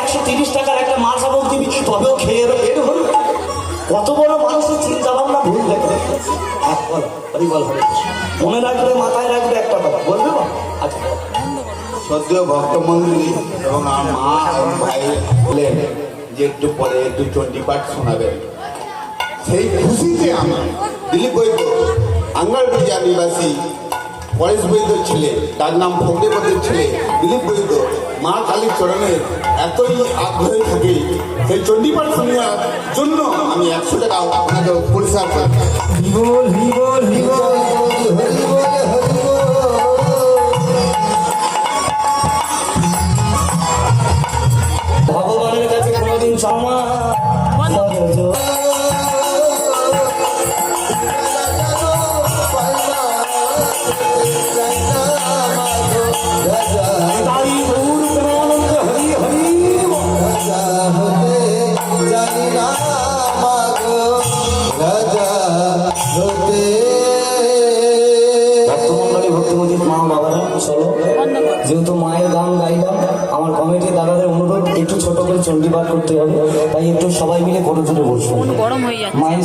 130 টাকার একটা মাল সাবক দিবি, তবেও খেয়ে এর হলো। কত বড় মানুষের চিন্তা ভাবনা ভুল দেখে। মনে রাখবে, মাথায় রাখবে একটা কথা বলবে। আচ্ছা, সদ্য ভক্তমন্ডলী এবং আমার মা এবং ভাই বললেন যে একটু পরে একটু চণ্ডীপাঠ শোনাবেন। সেই খুশিতে আমি দিলীপ বৈদ্য আঙ্গারবিজা নিবাসী পরেশ বৈদ্যর ছেলে, তার নাম ফকরেপদের ছেলে দিলীপ বৈদ্য, মা কালীর চরণে এতই আগ্রহী থাকি, সেই চণ্ডীপাঠ শোনার জন্য আমি 100 টাকা আপনাকে পরিষ্কার করি। ভগবানের কাছে কোনোদিন ক্ষমা যেহেতু মায়ের গান গাইলাম, আমার কমিটির দাদাদের অনুরোধ একটু ছোট করে চণ্ডীপাঠ করতে হবে, তাই একটু সবাই মিলে করে বসবো। মায়ের